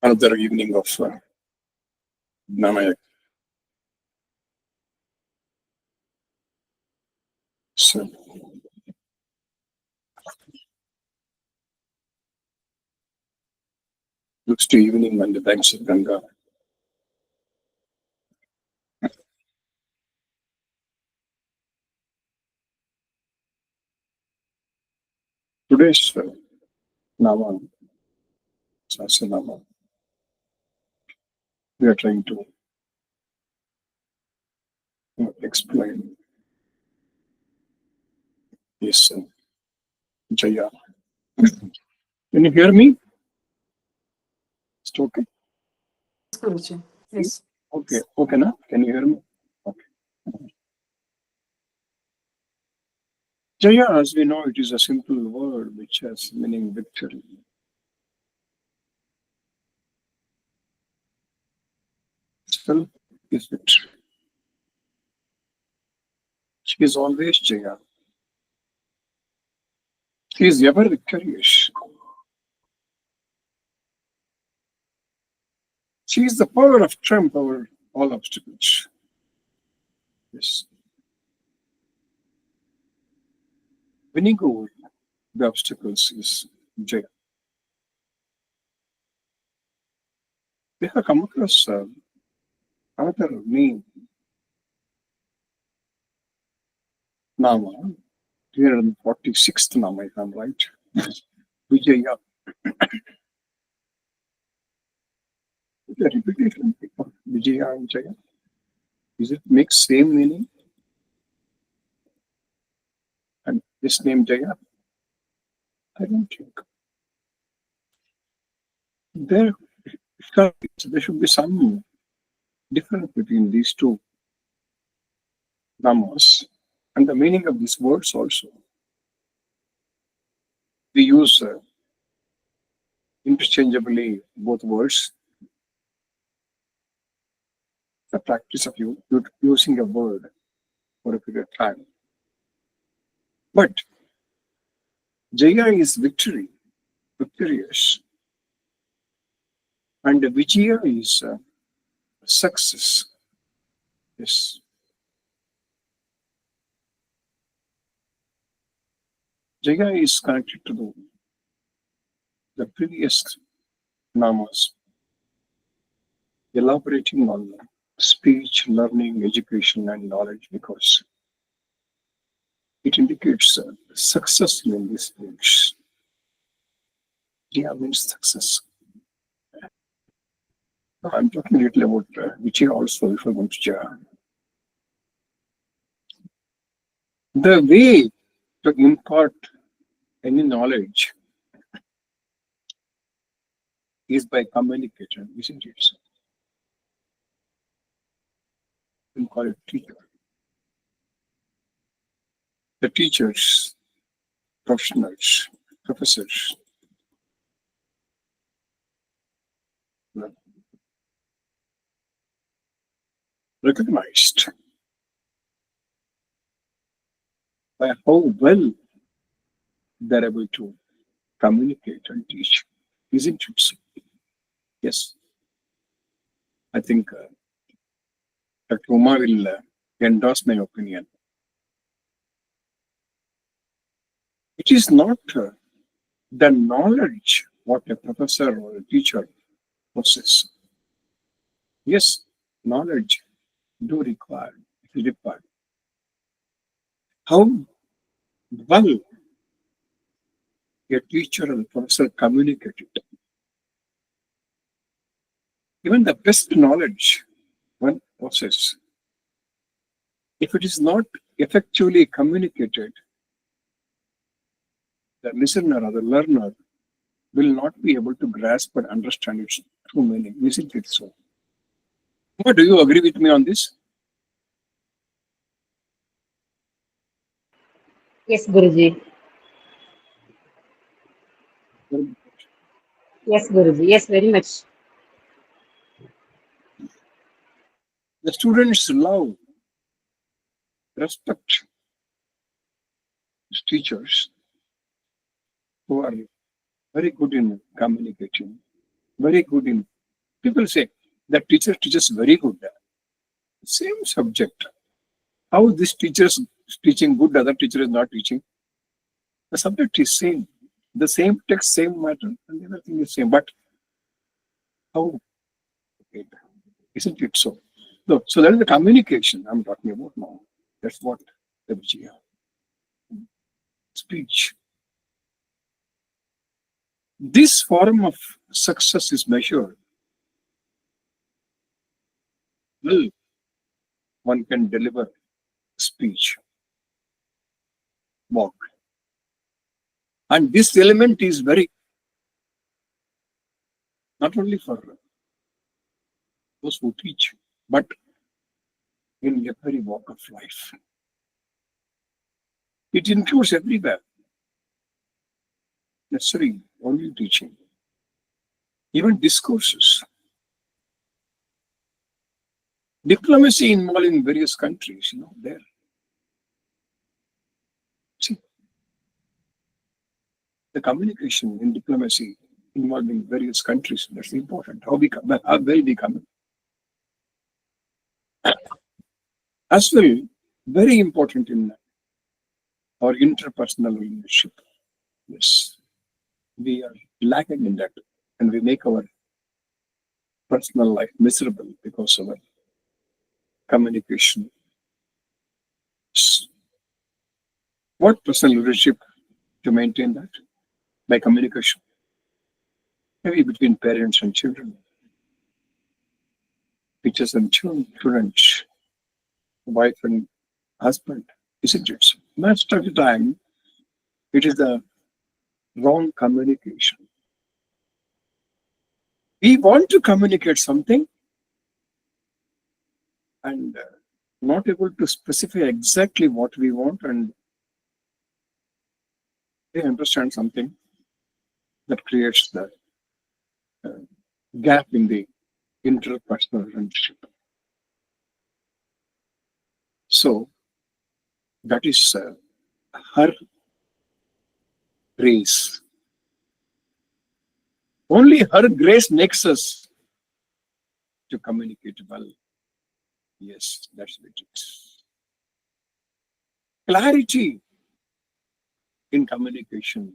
Another evening of Nilaya. So, looks to evening on the banks of Ganga. Today's Nama, Sasanama, we are trying to explain is Jaya. Can you hear me? It's okay. Guruji. Yes. Okay, okay, now can you hear me? Okay. Jaya, as we know, it is a simple word which has meaning victory. Self is victory. She is always Jaya. She is ever victorious. She is the power of triumph over all obstacles. Yes. Winning over the obstacles is Jaya. We have come across another name, Nama, 346th Nama, if I'm right. Vijaya. The repetition of Vijaya and Jaya, is it make same meaning? And this name Jaya? I don't think. There, there should be some difference between these two namas and the meaning of these words also. We use interchangeably both words. The practice of using a word for a period of time. But Jaya is victory, victorious, and Vijaya is success. Yes. Jaya is connected to the previous namas, elaborating on speech, learning, education, and knowledge because it indicates success in this age. Jaya means success. I'm talking a little about Vijaya also, if I want to Jaya. The way to impart any knowledge is by communication, isn't it? We call it teacher. The teachers, professionals, professors, recognized by how well they're able to communicate and teach, isn't it? So? Yes, I think Dr. Uma will endorse my opinion. It is not the knowledge what a professor or a teacher possesses. Yes, knowledge do require, it is required. How well a teacher and professor communicated. Even the best knowledge one possesses, if it is not effectively communicated, the listener or the learner will not be able to grasp and understand its true meaning. Isn't it so? Do you agree with me on this? Yes, Guruji. Yes, Guruji. Yes, very much. The students love, respect teachers who are very good in communicating, very good in. People say that teacher teaches very good. Same subject. How this teacher is teaching good, other teacher is not teaching. The subject is same. The same text, same matter, and everything is same. But how it, isn't it so? No, so that is the communication I'm talking about now. That's what the Vijaya speech. This form of success is measured. Well, one can deliver speech, walk. And this element is very, not only for those who teach, but in every walk of life. It includes everywhere, necessary only teaching, even discourses. Diplomacy involved in various countries, there. See, the communication in diplomacy involving various countries, that's important. How well we come. As well, very important in our interpersonal relationship. Yes, we are lacking in that, and we make our personal life miserable because of our communication. What personal leadership to maintain that? By communication. Maybe between parents and children, teachers and students, wife and husband, isn't it? Most of the time, it is the wrong communication. We want to communicate something and not able to specify exactly what we want, and they understand something that creates the uh, gap in the interpersonal relationship. So that is her grace. Only her grace makes us to communicate well. Yes, that's what it is. Clarity in communication.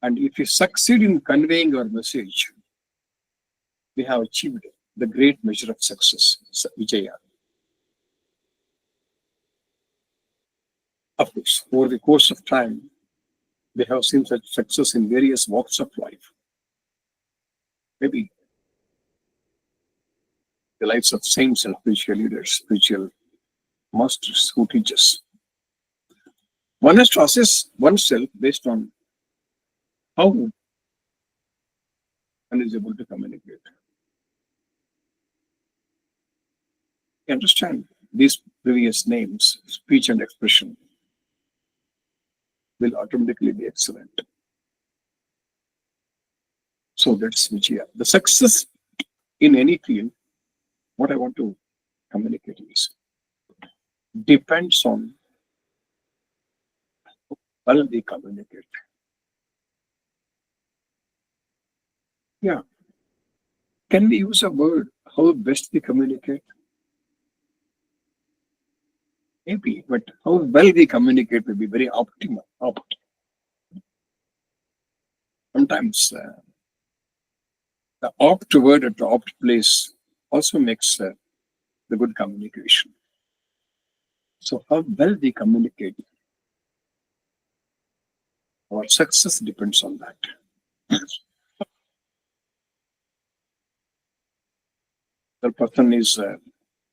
And if we succeed in conveying our message, we have achieved the great measure of success, Vijaya. Of course, over the course of time, we have seen such success in various walks of life. Maybe the lives of saints and spiritual leaders, spiritual masters who teach us. One has to assess oneself based on how one is able to communicate. Understand these previous names, speech and expression will automatically be excellent. So that's Vijaya. The success in any field, what I want to communicate is, depends on how well we communicate. Yeah. Can we use a word how best we communicate? Maybe, but how well we communicate will be very optimal. Sometimes the opt word at the opt place also makes the good communication. So how well we communicate, our success depends on that. The person is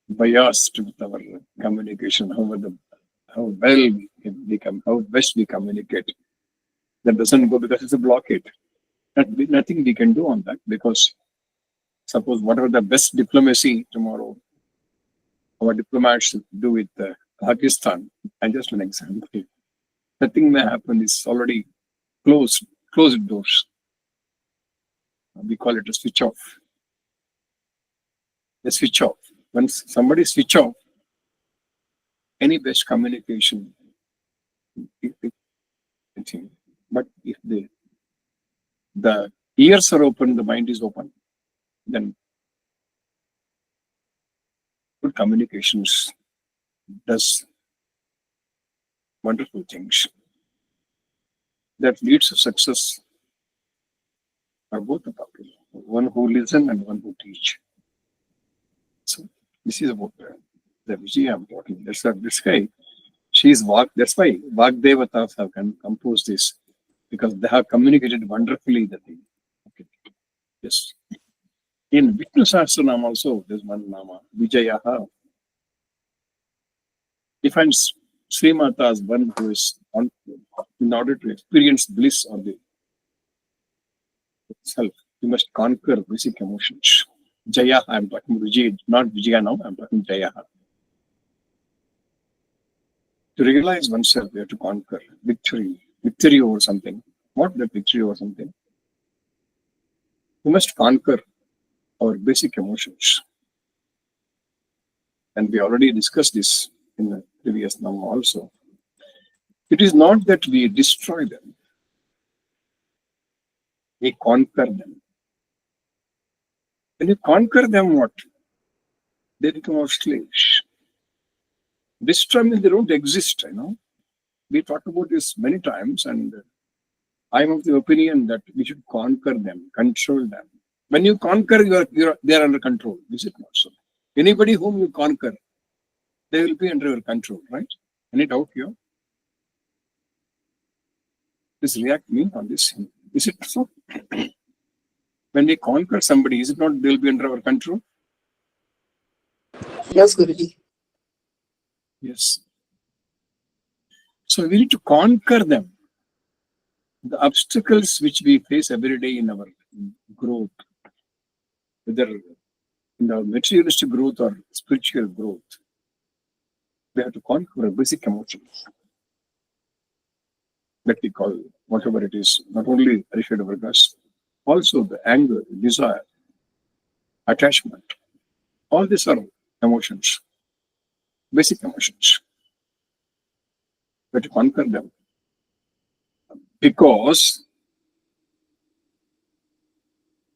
biased with our communication, how well how best we communicate. That doesn't go because it's a blockade. Nothing we can do on that, because suppose whatever the best diplomacy tomorrow our diplomats do with Pakistan, and just an example, nothing may happen. It's already closed doors. We call it a switch off. A switch off. Once somebody switch off, any best communication, it- it- but if the ears are open, the mind is open, then good communications does wonderful things that leads to success are both the people, one who listen and one who teach. So this is about the Vijaya I'm talking. That's what this guy, she's Vak, that's why Vagdevatas have composed this, because they have communicated wonderfully the thing. Okay. Yes. In Vishnu Sahasranam also, there's one Nama, Vijayaha. Defines Srimata as one who is on, in order to experience bliss on the self, you must conquer basic emotions. Jaya, I'm talking Vijay, not Vijaya now, I'm talking Jaya. To realize oneself, we have to conquer victory over something. What the victory over something? We must conquer our basic emotions. And we already discussed this in the previous Nama also. It is not that we destroy them, we conquer them. When you conquer them, what? They become our slaves. Destroy means they don't exist, We talked about this many times, and I'm of the opinion that we should conquer them, control them. When you conquer, they are under control. Is it not so? Anybody whom you conquer, they will be under your control, right? Any doubt here? Please react me on this. Is it so? When we conquer somebody, is it not they will be under our control? Yes, Guruji. Yes. So we need to conquer them. The obstacles which we face every day in our growth, whether in our materialistic growth or spiritual growth, we have to conquer basic emotions that we call whatever it is, not only Arishad Vargas, also the anger, desire, attachment. All these are emotions, basic emotions. We have to conquer them because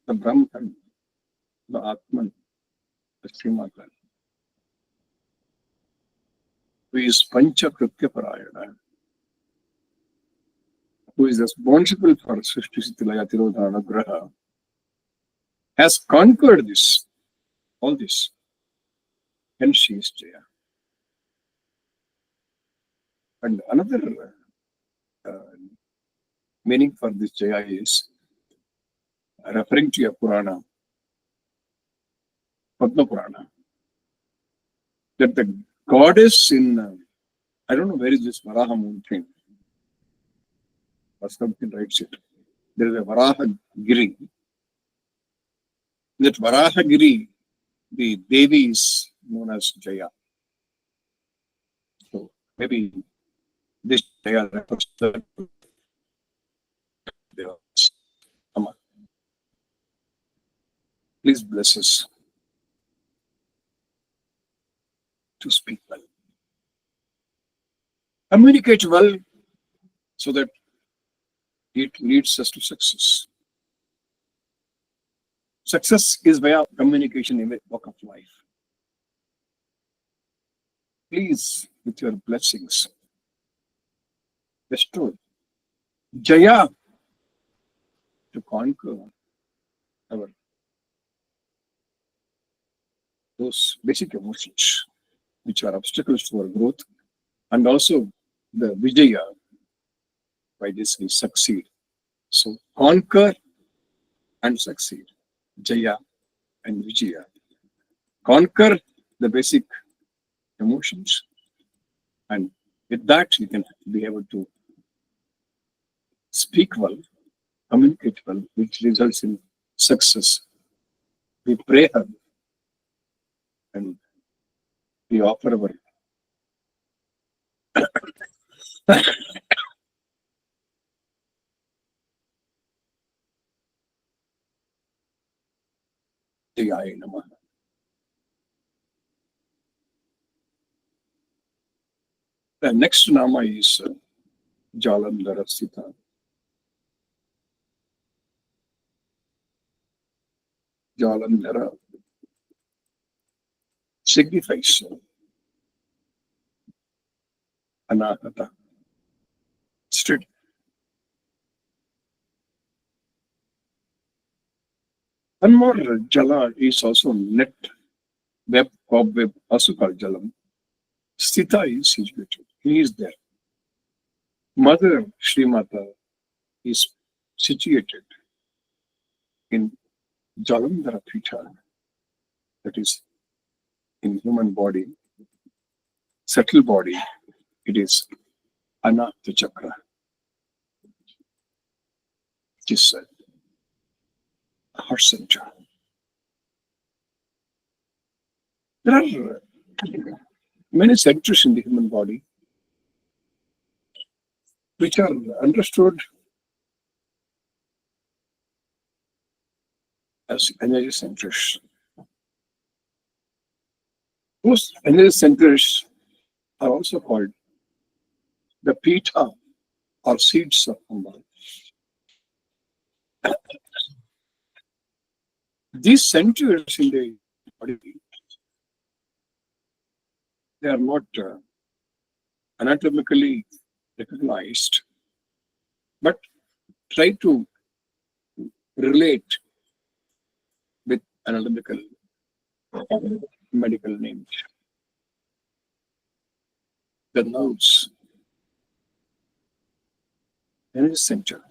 the Brahman, the Atman, the Srimata, who is Pancha Kritya Parayana, who is responsible for Srishti Sitilaya Tirodhana Graha, has conquered this, all this, and she is Jaya. And another uh, meaning for this Jaya is referring to a Purana, Padma Purana, that the goddess in, I don't know where is this Varaha moon thing, or something writes it. There is a Varaha Giri. That Varaha Giri, the Devi is known as Jaya. So maybe this Jaya refers to the Amma. Please bless us to speak well. Communicate well so that it leads us to success. Success is via communication in the walk of life. Please, with your blessings, bestow Jaya to conquer our those basic emotions which are obstacles to our growth, and also the Vijaya, by this we succeed. So conquer and succeed. Jaya and Vijaya. Conquer the basic emotions, and with that we can be able to speak well, communicate well, which results in success. We pray her and we offer our Jaya Namaha. The next Nama is Jalandhara Sita. Jalandhara signifies anahata. Straight. One more jala is also net, web, cobweb, also called jalam. Sthita is situated. He is there. Mother Srimata is situated in Jalandhara Peetha, that is in human body, subtle body, it is Anahata Chakra, which is heart center. There are many centers in the human body which are understood as energy centers. Those energy centers are also called the Peetha or seeds of Amba. These centers in the body, they are not anatomically recognized, but try to relate with anatomical medical names. The nerves, energy center,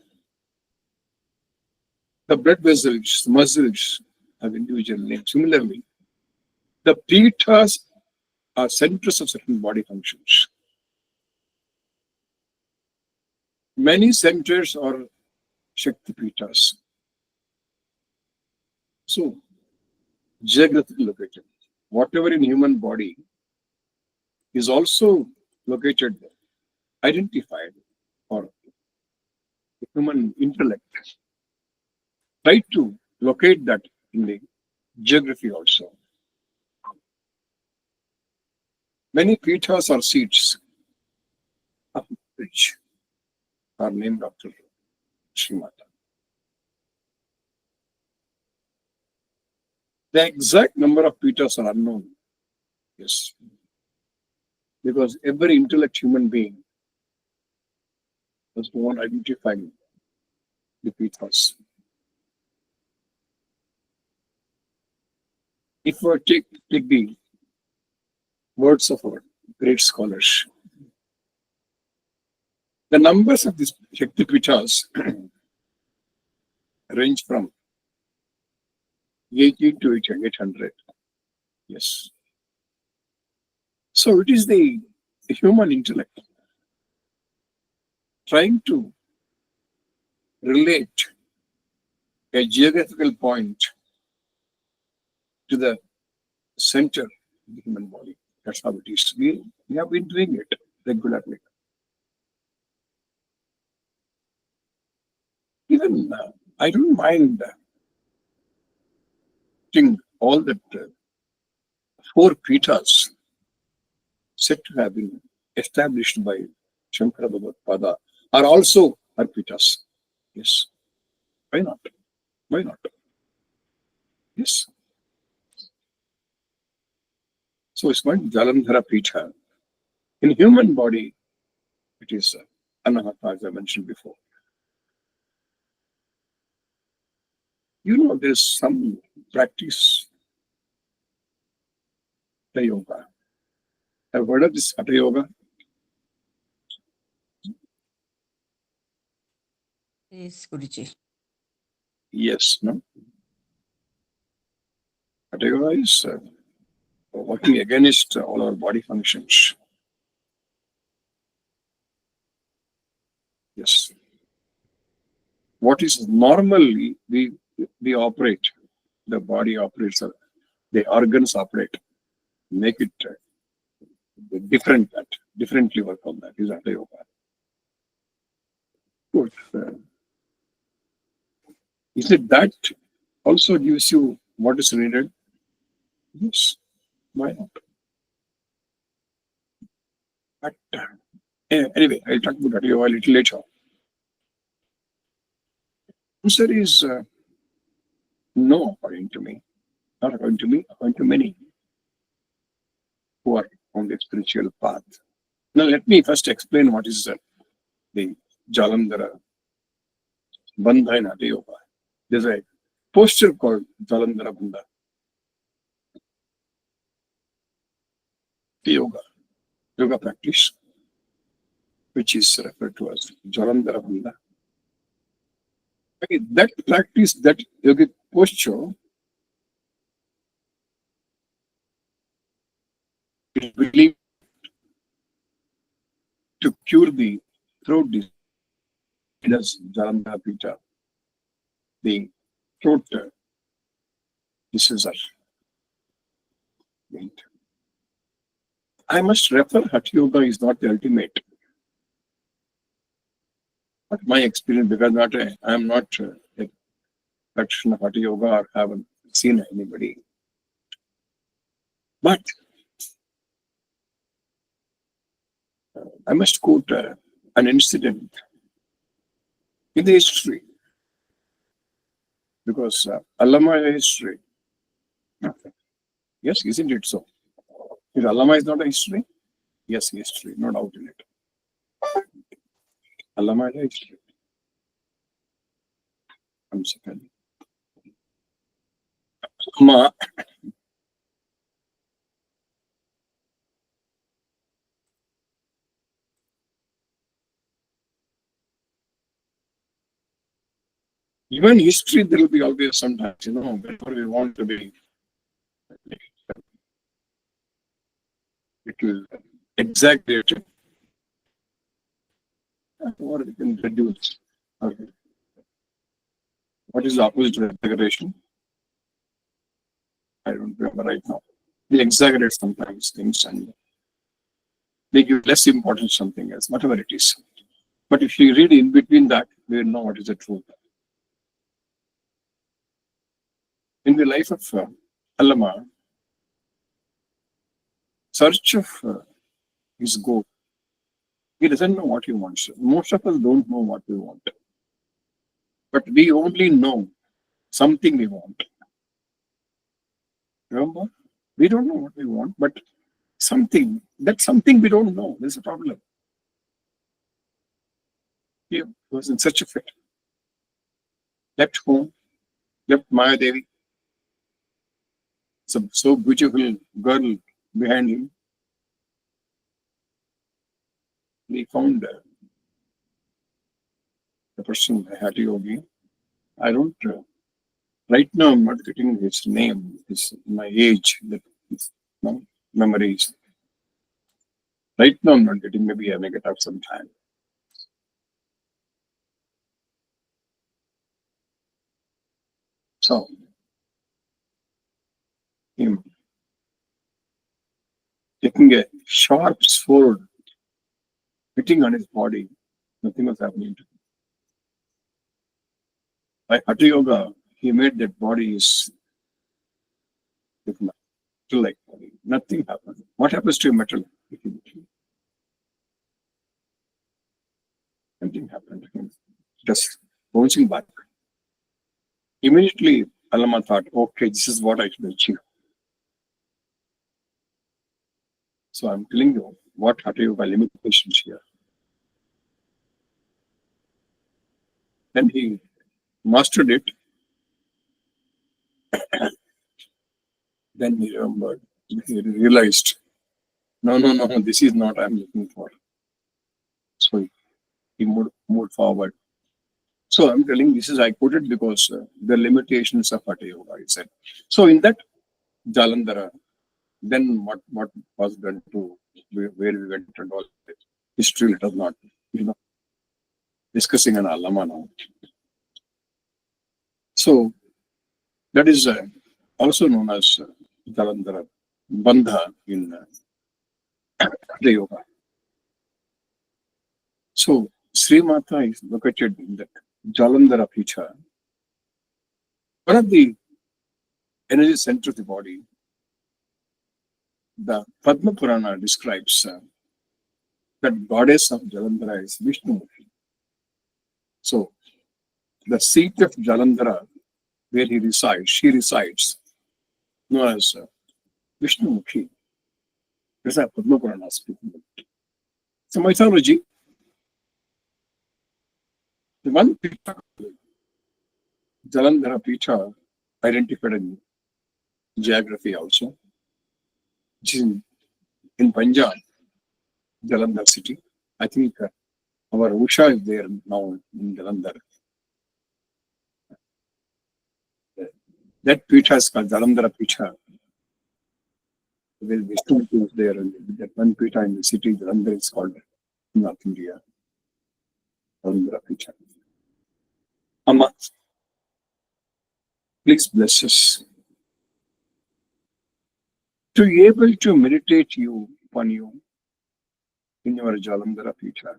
the blood vessels, muscles have individual names. Similarly, the pithas are centers of certain body functions. Many centers are Shakti pithas. So, geographically located. Whatever in human body is also located, identified, or the human intellect. Try to locate that in the geography also. Many pithas or seats of which are named after Srimata. The exact number of pithas are unknown. Yes. Because every intellect human being has one identifying the pithas. If we take the words of our great scholars, the numbers of these Shakti pithas range from 80 to 800. Yes. So it is the human intellect trying to relate a geographical point to the center of the human body. That's how it is. We have been doing it regularly. Even I don't mind putting all that four pithas said to have been established by Shankara Bhagavad are also Arpitas. Yes. Why not? Why not? Yes. So it's called Jalandhara Pitha. In human body, it is Anahata, as I mentioned before. You know, there's some practice, the yoga. I've heard of this Hatha Yoga. Yes, Guruji. Yes, no? Hatha Yoga is working against all our body functions. Yes. What is normally we operate, the body operates, the organs operate, make it differently work on that is Hatha Yoga. Good. Is it that also gives you what is needed? Yes. Why not? But anyway, I'll talk about Hatha Yoga a little later. Answer is No, according to me. Not according to me, according to many who are on the spiritual path. Now, let me first explain what is the Jalandhara Bandha in Hatha Yoga. There's a posture called Jalandhara Bandha. Yoga practice, which is referred to as Jalandhara Bandha. Okay, that practice, that yogic posture, is believed to cure the throat disease, as Jalandhara Peetha, the throat diseases are linked. I must refer Hatha Yoga is not the ultimate. But my experience, because I am not a practitioner of Hatha Yoga or haven't seen anybody. But I must quote an incident in the history, because Allama is history. Yes, isn't it so? If Allama is not a history, yes, history, no doubt in it. Allama is a history. I'm second. Allama, even history, there will be always sometimes, whenever we want to be little exaggerated, or we can reduce. Okay. What is the opposite of exaggeration? I don't remember right now. We exaggerate sometimes things and they give less importance to something else, whatever it is. But if you read in between that, we will know what is the truth. In the life of Allama, search of his goal. He doesn't know what he wants. Most of us don't know what we want. But we only know something we want. Remember? We don't know what we want, but that's something we don't know. There's a problem. He was in search of it. Left home, left Maya Devi, some so beautiful girl behind him. He found the person, a Hatha Yogi. I don't, right now I'm not getting his name, my age, memories. Right now I'm not getting, maybe I may get up some time. So, him taking a sharp sword, hitting on his body, nothing was happening to him. By Hatha Yoga, he made that body is metal like body. Nothing happened. What happens to a metal? Nothing happened to him. Just bouncing back. Immediately, Allama thought, okay, this is what I should achieve. So I'm telling you what Hatha Yoga limitations here. Then he mastered it. Then he remembered. He realized, no, this is not I'm looking for. So he moved forward. So I'm telling this is I quoted because the limitations of Hatha Yoga, I said. So in that Jalandhara, then what was done to where we went and all that. History let us not, discussing an Allama now. So that is also known as Jalandhara Bandha in Hatha Yoga. So Sri Mata is located in that Jalandhara Peetha. One of the energy centers of the body, the Padma Purana describes that goddess of Jalandhara is Vishnu. So the seat of Jalandhara, where he resides, she resides, known as Vishnu Mukhi. These are Padma Puranas. It's a mythology. The one Peetha, Jalandhara Peetha, identified in geography also, which is in Punjab, Jalandhar city. I think our Usha is there now in Jalandhar. That Peetha is called Jalandhara Peetha. There is Vishnu is there, and that one Peetha in the city, Jalandhar is called in North India, Jalandhara Peetha. Amma, please bless us to be able to meditate you upon you in your Jalandhara Peetha,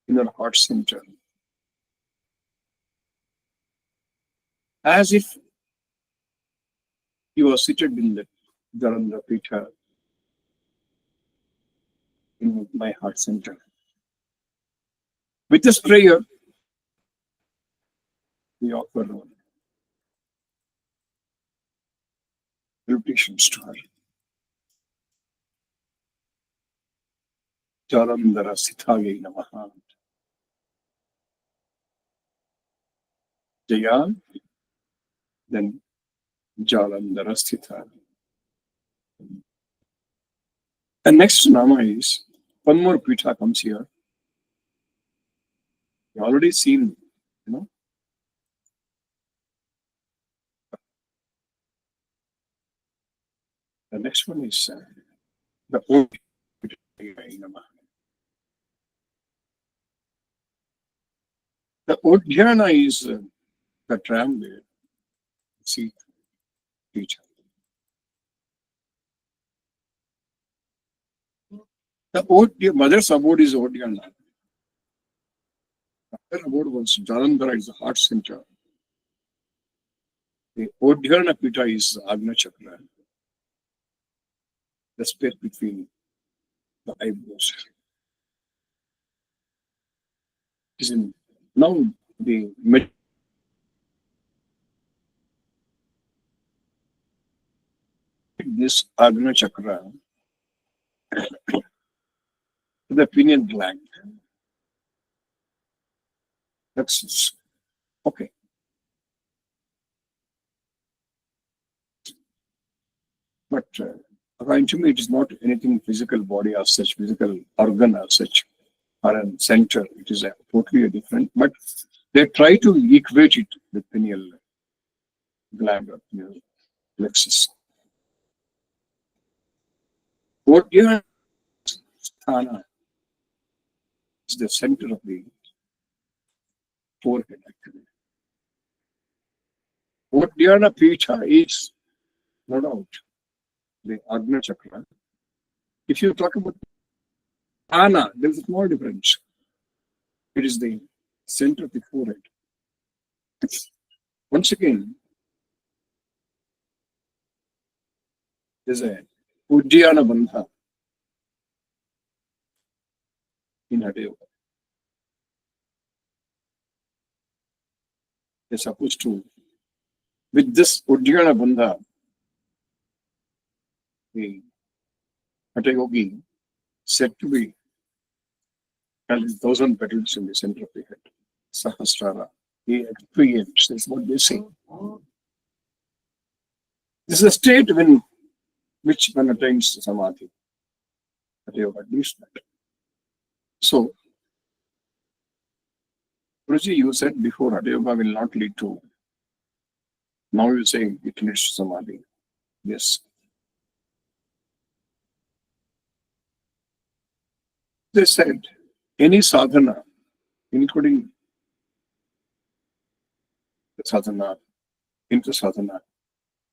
in your heart center, as if you are seated in the Jalandhara Peetha in my heart center. With this prayer, we offer salutations to her. Jalandhara Sithaya Namaha. Jaya, then Jalandhara Sthita. And next Nama is, one more Peetha comes here. You already seen, you know. The next one is the Odyana. The Odyana is the tramway. See, Peetha. Mother's abode is Odyana. Her abode was Jalandhara is the heart center. The Odyana Peetha is Agna Chakra, the space between the eyebrows. Is in now the this Agna Chakra to the pineal gland. That's okay. But according to me, it is not anything physical body as such, physical organ as such, or a center. It is a totally different. But they try to equate it with pineal gland or pineal plexus. Odyana Sthana is the center of the forehead, actually. Odyana Peetha is, no doubt, the Agna Chakra. If you talk about Ana, there is a small difference. It is the center of the forehead. Once again, there's a Odyana Bandha in Hatha Yoga. They're supposed to, with this Odyana Bandha, the Hatha Yogi said to be having 1,000 petals in the center of the head. Sahasrara. He experienced, is what they say. This is a state which one attains samadhi. Hatha Yoga, at least that. So, Guruji, you said before Hatha Yoga will not lead to, now you say it leads to samadhi. Yes. They said any sadhana, including the sadhana, intra sadhana,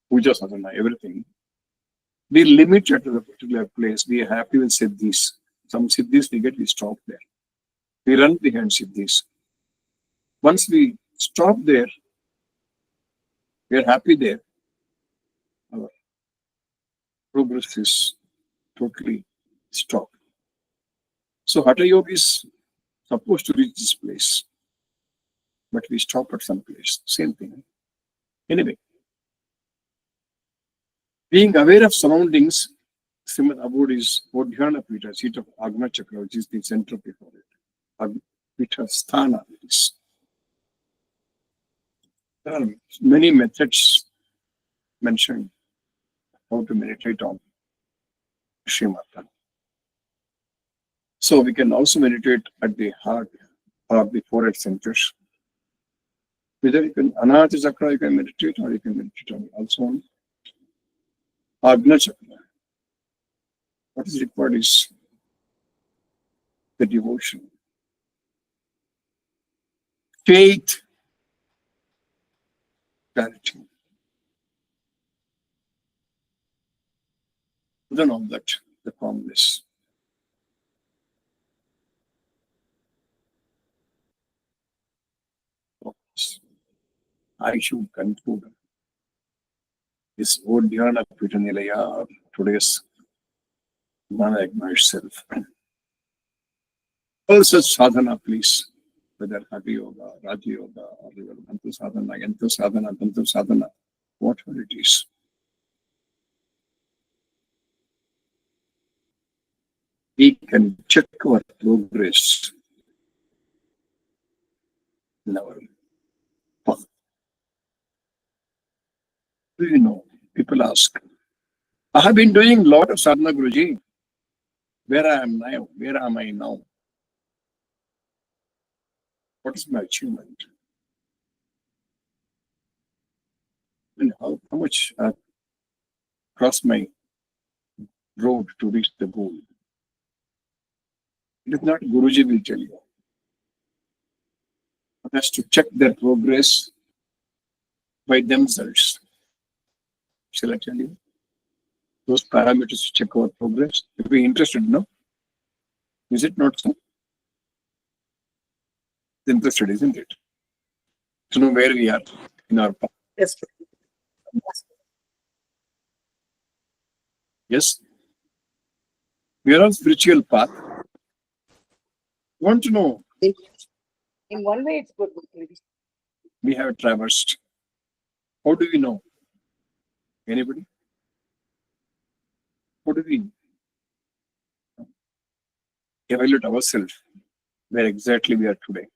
puja sadhana, everything, we limit it to a particular place. We are happy with siddhis. Some siddhis we get, we stop there. We run behind siddhis. Once we stop there, we are happy there. Our progress is totally stopped. So Hatha Yoga is supposed to reach this place. but we stop at some place. Same thing. Anyway, being aware of surroundings, Srimad Abod is Odyana Peetha, seat of Agna Chakra, which is the center before it. Peetha Sthana is. There are many methods mentioned how to meditate on Srimata. So we can also meditate at the heart or the forehead centers. Whether you can Anahata Chakra, you can meditate, or you can meditate on also on Agna Chakra. What is required is the devotion, faith, clarity. Then all that, the calmness. I should conclude this Odyana Nilaya, today's non-acknowledged self. All such sadhana, please, whether Hatha Yoga, Raja Yoga, or your Mantu Sadhana, Yantu Sadhana, Tantu Sadhana, whatever it is. We can check our progress in our path. Do you know? People ask, I have been doing a lot of sadhana, Guruji. Where I am now? Where am I now? What is my achievement? And how much I crossed my road to reach the goal? It is not Guruji will tell you. One has to check their progress by themselves. Shall I tell you? Those parameters to check our progress. If we're interested, no? Is it not so? Interested, isn't it? To know where we are in our path. Yes. Yes? We are on spiritual path. Want to know? In one way, it's good. We have traversed. How do we know? Anybody? How do we evaluate ourselves where exactly we are today?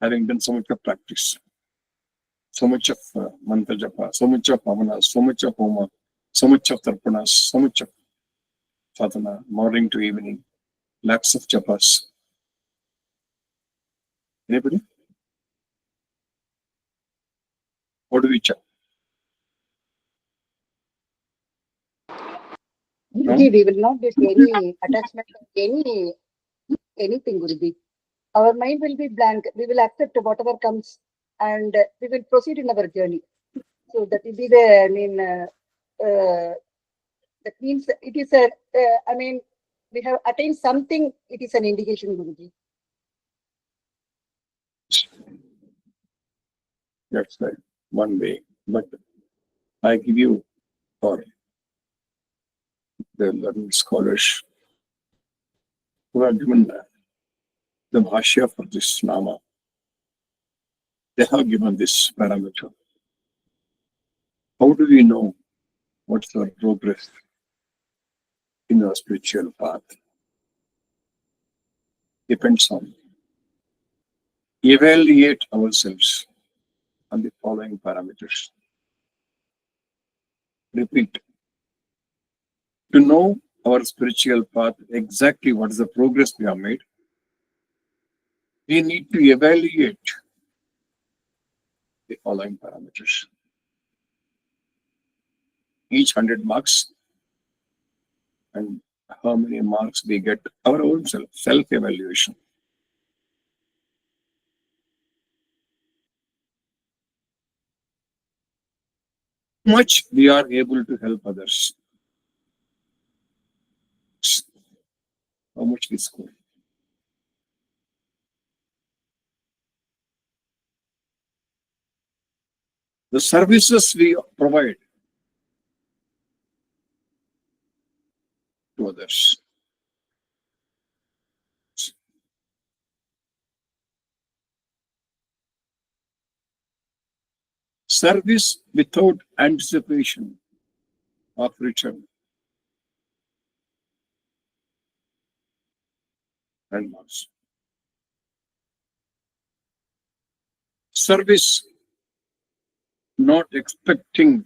Having done so much of practice, so much of mantra japa, so much of pavanas, so much of homa, so much of tarpanas, so much of sadhana, morning to evening, lakhs of japas. Anybody? How do we check? No? Guruji, we will not get any attachment to anything, Guruji. Our mind will be blank. We will accept whatever comes and we will proceed in our journey. So that will be that means it is we have attained something. It is an indication, Guruji. That's right. One way. But I give you, or the learned scholars who have given the bhashya for this nama, they have given this parameter. How do we know what's our progress in our spiritual path? Depends on evaluate ourselves on the following parameters. Repeat. To know our spiritual path, exactly what is the progress we have made, we need to evaluate the following parameters. Each 100 marks and how many marks we get our own self-evaluation. How much we are able to help others. How much we score. The services we provide to others. Service without anticipation of return and loss. Service not expecting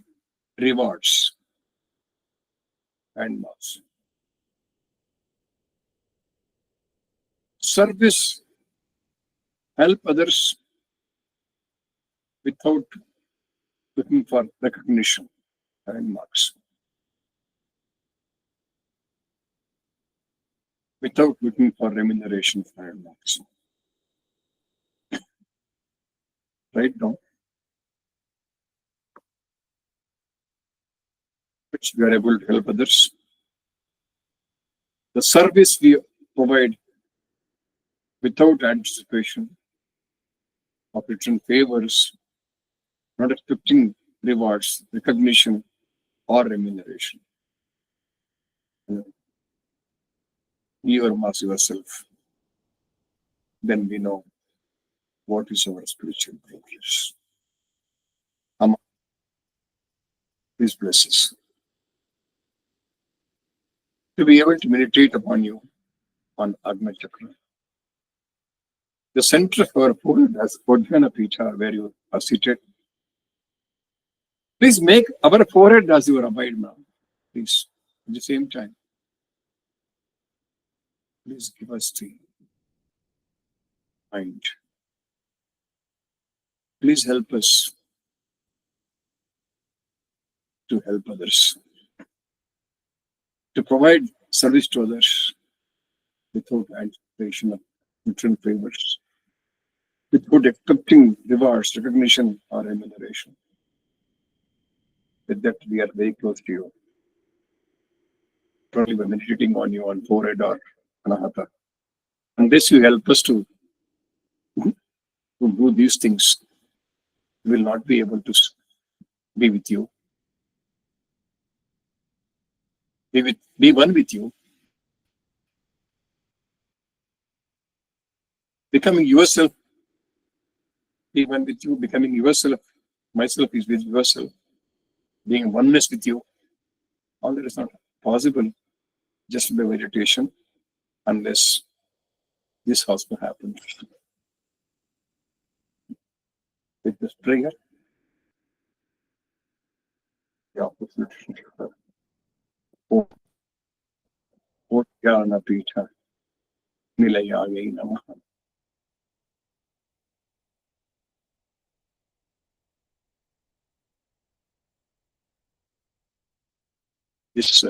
rewards and loss. Service help others without looking for recognition and marks. Without looking for remuneration and marks. Right now, which we are able to help others. The service we provide without anticipation of return favors, not expecting rewards, recognition, or remuneration. You or mass yourself, then we know what is our spiritual progress. Among these blessings. To be able to meditate upon you on Agna Chakra. The center of our forehead has Odyana Peetha, where you are seated. Please make our forehead as your abide now. Please, at the same time, please give us the mind. Please help us to help others, to provide service to others without anticipation of return favors, without expecting rewards, recognition, or remuneration. With that, we are very close to you. Probably by meditating on you on forehead or anahata. Unless you help us to do these things, we will not be able to be with you, be one with you, becoming yourself, be one with you, becoming yourself, myself is with yourself, being oneness with you. All that is not possible just by meditation unless this also happens. With this prayer, the opposite. Odyana Peetha, Nilaya Namaha. This